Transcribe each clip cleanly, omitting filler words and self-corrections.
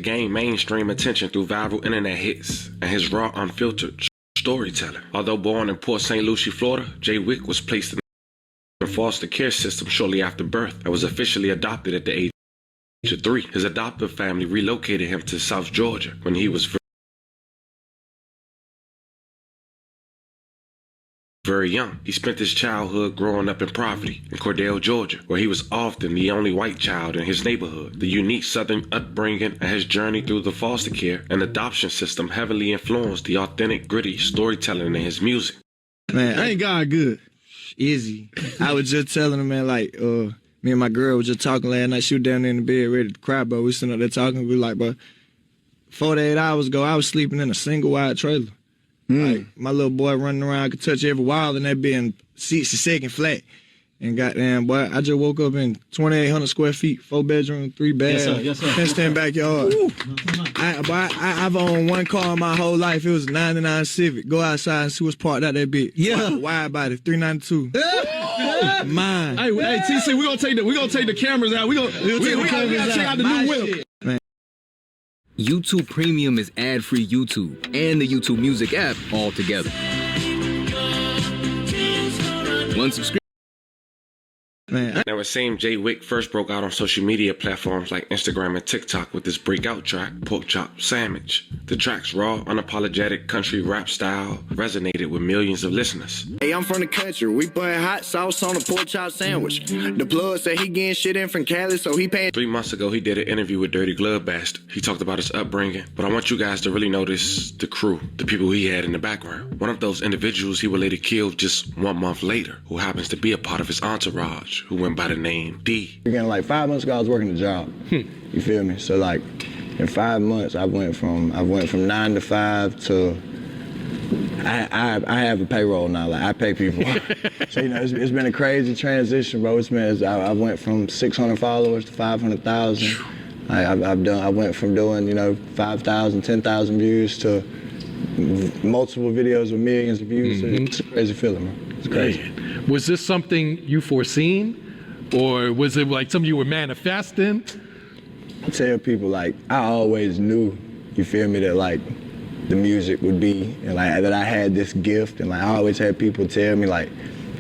gained mainstream attention through viral internet hits and his raw, unfiltered storytelling. Although born in Port St. Lucie, Florida, Jayy Wick was placed in the foster care system shortly after birth and was officially adopted at the age of 3. His adoptive family relocated him to South Georgia when he was very young. He spent his childhood growing up in poverty in Cordell, Georgia, where he was often the only white child in his neighborhood. The unique Southern upbringing and his journey through the foster care and adoption system heavily influenced the authentic, gritty storytelling in his music. Man, ain't God good? Easy. I was just telling him, man, like, me and my girl was just talking last night. She was down there in the bed ready to cry, bro. We sitting up there talking. We like, bro, 48 hours ago, I was sleeping in a single wide trailer. Like, my little boy running around could touch every wall and that being 62nd flat. And goddamn, boy, I just woke up in 2,800 square feet, 4 bedroom, 3 bath, yes, sir. fenced in backyard. I've owned one car my whole life. It was a 99 Civic. Go outside and see what's parked out that bitch. Yeah. Wide body, 392. Mine. Hey, TC, we gonna take the cameras out. We gotta check out the new whip. YouTube Premium is ad-free YouTube and the YouTube Music app all together. One subscription. Man, Now, it seemed Jayy Wick first broke out on social media platforms like Instagram and TikTok with his breakout track, Pork Chop Sandwich. The track's raw, unapologetic country rap style resonated with millions of listeners. Hey, I'm from the country. We put hot sauce on a pork chop sandwich. The plug said he getting shit in from Cali, so he paying. 3 months ago, he did an interview with Dirty Glove Bastard. He talked about his upbringing, but I want you guys to really notice the crew, the people he had in the background. One of those individuals he would later kill just 1 month later, who happens to be a part of his entourage, who went by the name D. Again, like 5 months ago, I was working a job. You feel me? So like, in 5 months, I went from 9 to 5 to I have a payroll now. Like I pay people. So you know, it's been a crazy transition, bro. I went from 600 followers to 500,000. I went from doing 5,000, 10,000 views to multiple videos with millions of views. It's a crazy feeling, man. It's crazy. Man. Was this something you foreseen? Or was it like something you were manifesting? I tell people, like, I always knew, you feel me, that like the music would be, and like that I had this gift, and like I always had people tell me, like,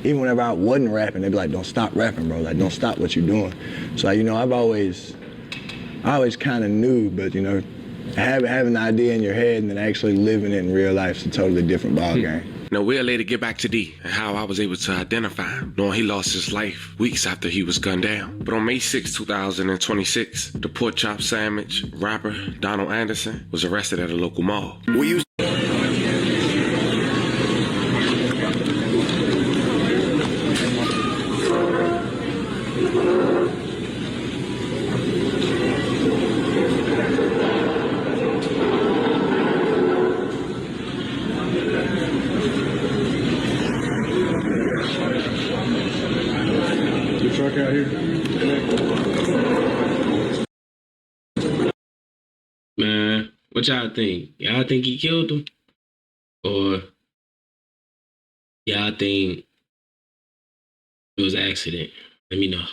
even whenever I wasn't rapping, they'd be like, don't stop rapping, bro, like don't stop what you're doing. So like, I always kind of knew, but having the idea in your head and then actually living it in real life is a totally different ballgame. Now, we'll later get back to D and how I was able to identify him, knowing he lost his life weeks after he was gunned down. But on May 6, 2026, the pork chop sandwich rapper Donald Anderson was arrested at a local mall. Truck out here. Man, what y'all think? Y'all think he killed him? Or y'all think it was an accident? Let me know.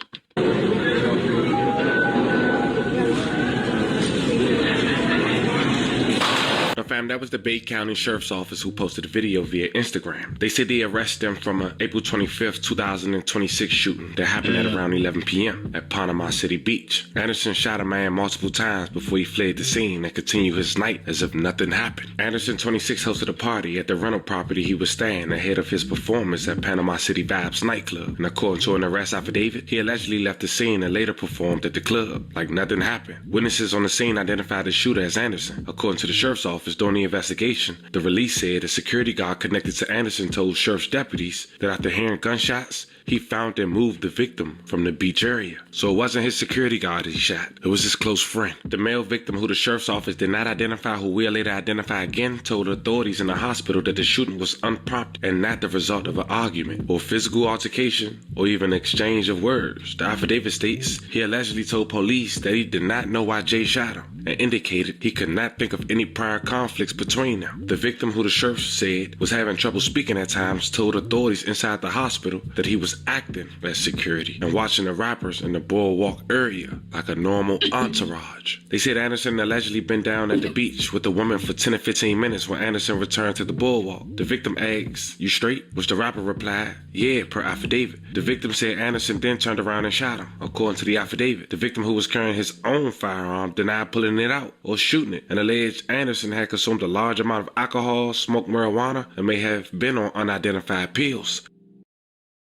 Now, fam, that was the Bay County Sheriff's Office who posted a video via Instagram. They said they arrested him from an April 25th, 2026 shooting that happened at around 11 p.m. at Panama City Beach. Anderson shot a man multiple times before he fled the scene and continued his night as if nothing happened. Anderson, 26, hosted a party at the rental property he was staying ahead of his performance at Panama City Vibes nightclub. And according to an arrest affidavit, he allegedly left the scene and later performed at the club like nothing happened. Witnesses on the scene identified the shooter as Anderson. According to the Sheriff's Office, during the investigation, the release said a security guard connected to Anderson told Sheriff's deputies that after hearing gunshots, he found and moved the victim from the beach area. So it wasn't his security guard that he shot. It was his close friend. The male victim, who the Sheriff's Office did not identify, who we'll later identify again, told authorities in the hospital that the shooting was unprompted and not the result of an argument or physical altercation or even exchange of words. The affidavit states he allegedly told police that he did not know why Jay shot him and indicated he could not think of any prior conflicts between them. The victim, who the sheriff said was having trouble speaking at times, told authorities inside the hospital that he was was acting as security and watching the rappers in the boardwalk area like a normal entourage. They said Anderson allegedly been down at the beach with the woman for 10 to 15 minutes when Anderson returned to the boardwalk. The victim asked, "You straight?" which the rapper replied, "Yeah," per affidavit. The victim said Anderson then turned around and shot him. According to the affidavit, the victim, who was carrying his own firearm, denied pulling it out or shooting it and alleged Anderson had consumed a large amount of alcohol, smoked marijuana, and may have been on unidentified pills.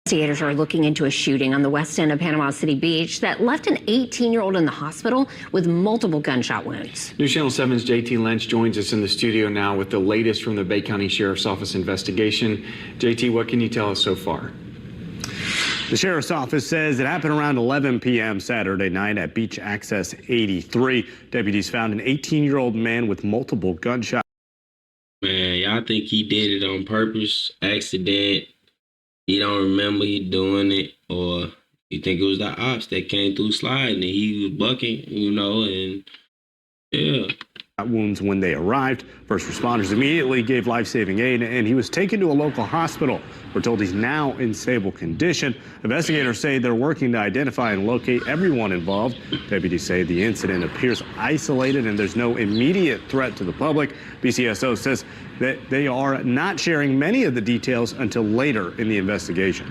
Investigators are looking into a shooting on the west end of Panama City Beach that left an 18-year-old in the hospital with multiple gunshot wounds. News Channel 7's JT Lynch joins us in the studio now with the latest from the Bay County Sheriff's Office investigation. JT, what can you tell us so far? The Sheriff's Office says it happened around 11 p.m. Saturday night at Beach Access 83. Deputies found an 18-year-old man with multiple gunshots. Man, y'all think he did it on purpose, accident? He don't remember he doing it, or you think it was the ops that came through sliding and he was bucking, and yeah. Wounds when they arrived. First responders immediately gave life-saving aid, and he was taken to a local hospital. We're told he's now in stable condition. Investigators say they're working to identify and locate everyone involved. Deputies say the incident appears isolated and there's no immediate threat to the public. BCSO says that they are not sharing many of the details until later in the investigation.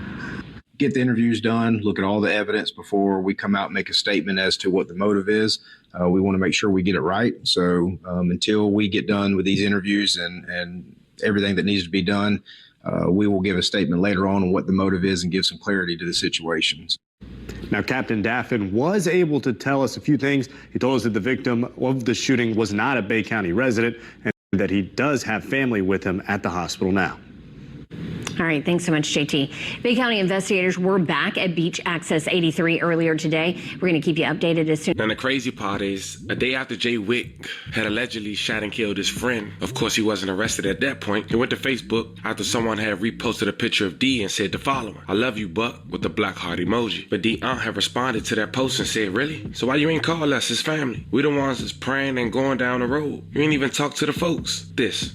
Get the interviews done, look at all the evidence before we come out and make a statement as to what the motive is. We want to make sure we get it right. So until we get done with these interviews and everything that needs to be done, we will give a statement later on what the motive is and give some clarity to the situations. Now, Captain Daffin was able to tell us a few things. He told us that the victim of the shooting was not a Bay County resident and that he does have family with him at the hospital now. All right, thanks so much, JT. Bay County investigators were back at Beach Access 83 earlier today. We're going to keep you updated as soon. And the crazy part is, a day after Jayy Wick had allegedly shot and killed his friend, of course he wasn't arrested at that point, he went to Facebook after someone had reposted a picture of D and said the following: "I love you, Buck," with the black heart emoji. But D aunt had responded to that post and said, "Really? So why you ain't call us, his family? We the ones that's praying and going down the road. You ain't even talk to the folks.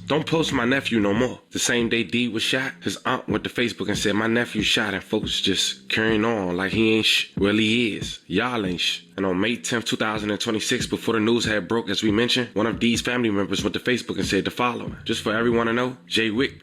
Don't post my nephew no more." The same day D was shot, his aunt went to Facebook and said, "My nephew shot," and folks just carrying on like he ain't well, he is. Y'all ain't And on May 10th, 2026, before the news had broke, as we mentioned, one of D's family members went to Facebook and said the following: "Just for everyone to know, Jayy Wick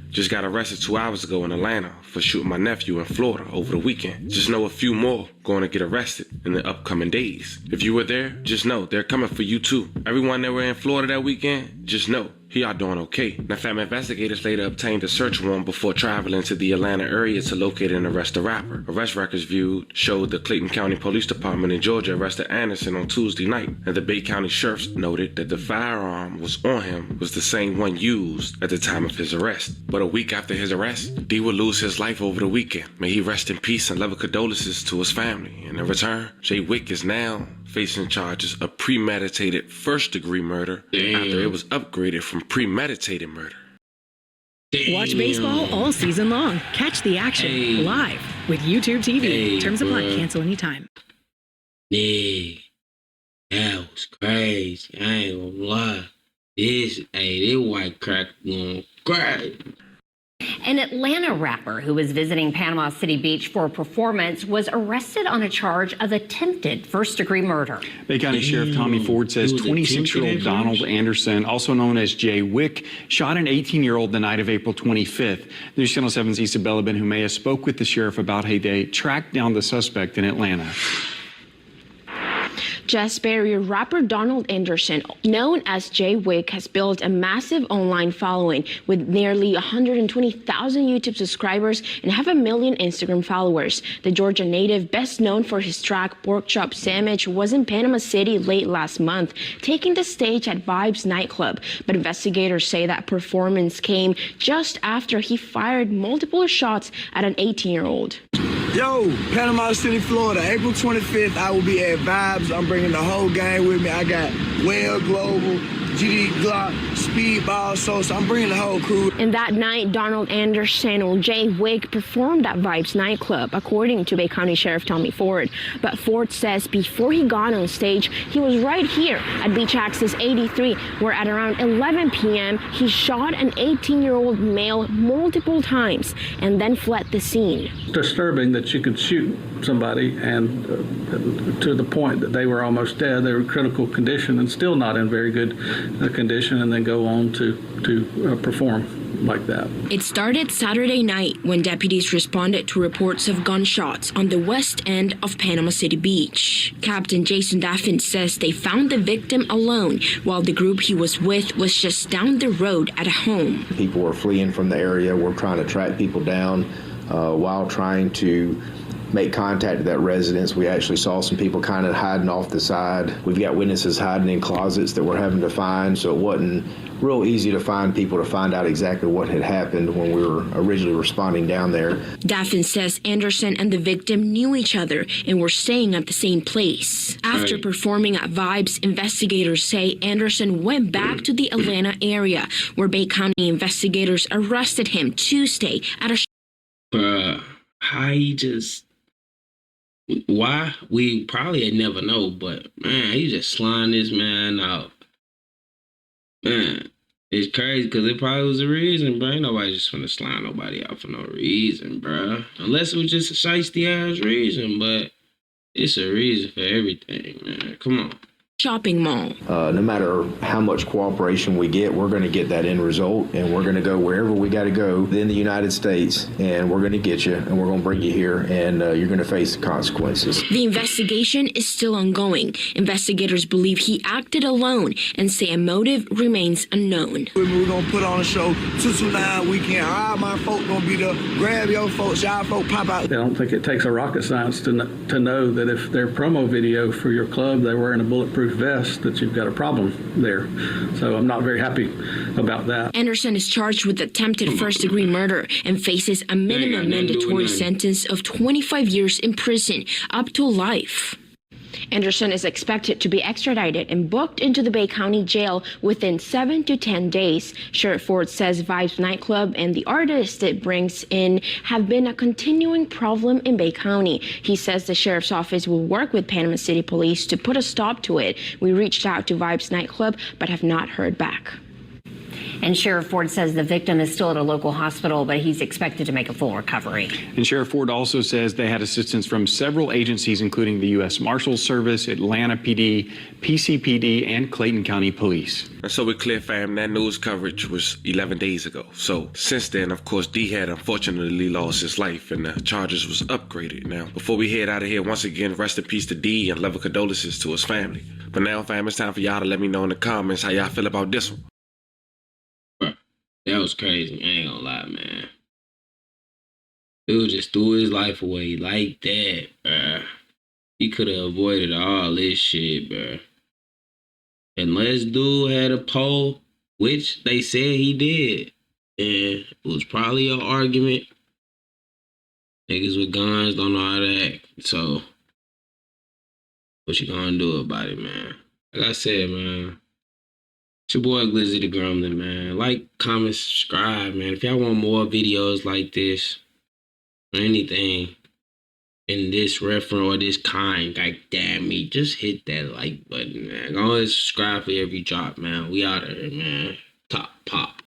just got arrested 2 hours ago in Atlanta for shooting my nephew in Florida over the weekend. Just know a few more going to get arrested in the upcoming days. If you were there, just know they're coming for you too. Everyone that were in Florida that weekend, just know he are doing okay." Now, fam, investigators later obtained a search warrant before traveling to the Atlanta area to locate and arrest the rapper. Arrest records viewed showed the Clayton County Police Department in Georgia arrested Anderson on Tuesday night, and the Bay County Sheriff's noted that the firearm was on him was the same one used at the time of his arrest. But a week after his arrest, D would lose his life over the weekend. May he rest in peace and loving condolences to his family. And in return, Jayy Wick is now facing charges of premeditated first-degree murder after it was upgraded from premeditated murder. Watch baseball all season long. Catch the action live with YouTube TV. Terms apply. Cancel anytime. Yeah, that was crazy. I ain't gonna lie. This white crack going crazy. An Atlanta rapper who was visiting Panama City Beach for a performance was arrested on a charge of attempted first-degree murder. Bay County Sheriff Tommy Ford says 26-year-old Donald Anderson, also known as Jayy Wick, shot an 18-year-old the night of April 25th. News Channel 7's Isabella Benhumea spoke with the sheriff about how they tracked down the suspect in Atlanta. Just barrier rapper Donald Anderson, known as Jayy Wick, has built a massive online following with nearly 120,000 YouTube subscribers and 500,000 Instagram followers. The Georgia native, best known for his track Pork Chop Sandwich, was in Panama City late last month, taking the stage at Vibes nightclub. But investigators say that performance came just after he fired multiple shots at an 18-year-old. Yo, Panama City, Florida, April 25th, I will be at Vibes. I'm bringing the whole gang with me. I got Well Global, GD Glock, Speedball, so I'm bringing the whole crew. And that night, Donald Anderson or Jayy Wick performed at Vibes nightclub, according to Bay County Sheriff Tommy Ford. But Ford says before he got on stage, he was right here at Beach Access 83, where at around 11 p.m., he shot an 18-year-old male multiple times and then fled the scene. Disturbing that you could shoot somebody and to the point that they were almost dead. They were in critical condition and still not in very good condition, and then go on to perform like that. It started Saturday night when deputies responded to reports of gunshots on the west end of Panama City Beach. Captain Jason Daffin says they found the victim alone while the group he was with was just down the road at a home. People were fleeing from the area. We're trying to track people down while trying to make contact with that residence. We actually saw some people kind of hiding off the side. We've got witnesses hiding in closets that we're having to find, so it wasn't real easy to find people to find out exactly what had happened when we were originally responding down there. Daffin says Anderson and the victim knew each other and were staying at the same place. After performing at Vibes, investigators say Anderson went back to the Atlanta area, where Bay County investigators arrested him Tuesday at a how he just... Why? We probably never know, but man, he just slime this man out. Man, it's crazy because it probably was a reason, bro. Ain't nobody just gonna slime nobody out for no reason, bro. Unless it was just a shiesty ass reason, but it's a reason for everything, man. Come on. Shopping mall. No matter how much cooperation we get, we're going to get that end result, and we're going to go wherever we got to go in the United States, and we're going to get you, and we're going to bring you here, and you're going to face the consequences. The investigation is still ongoing. Investigators believe he acted alone and say a motive remains unknown. We're going to put on a show 229 weekend. All my folk going to be there. Grab your folks, y'all folk pop out. I don't think it takes a rocket science to know that if their promo video for your club, they're wearing a bulletproof vest, that you've got a problem there. So I'm not very happy about that. Anderson is charged with attempted first-degree murder and faces a minimum mandatory sentence of 25 years in prison, up to life. Anderson is expected to be extradited and booked into the Bay County Jail within 7 to 10 days. Sheriff Ford says Vibes nightclub and the artists it brings in have been a continuing problem in Bay County. He says the sheriff's office will work with Panama City Police to put a stop to it. We reached out to Vibes nightclub but have not heard back. And Sheriff Ford says the victim is still at a local hospital, but he's expected to make a full recovery. And Sheriff Ford also says they had assistance from several agencies, including the U.S. Marshals Service, Atlanta PD, PCPD, and Clayton County Police. And so we're clear, fam, that news coverage was 11 days ago. So since then, of course, D had unfortunately lost his life and the charges was upgraded. Now, before we head out of here, once again, rest in peace to D and level condolences to his family. But now, fam, it's time for y'all to let me know in the comments how y'all feel about this one. That was crazy. I ain't gonna lie, man. Dude just threw his life away like that, bruh. He could have avoided all this shit, bruh. Unless dude had a pole, which they said he did. And it was probably an argument. Niggas with guns don't know how to act. So, what you gonna do about it, man? Like I said, man. It's your boy Glizzythegremlin, man. Like, comment, subscribe, man. If y'all want more videos like this or anything in this reference or this kind, like damn me, just hit that like button, man. Go ahead and subscribe for every drop, man. We out of here, man. Top pop.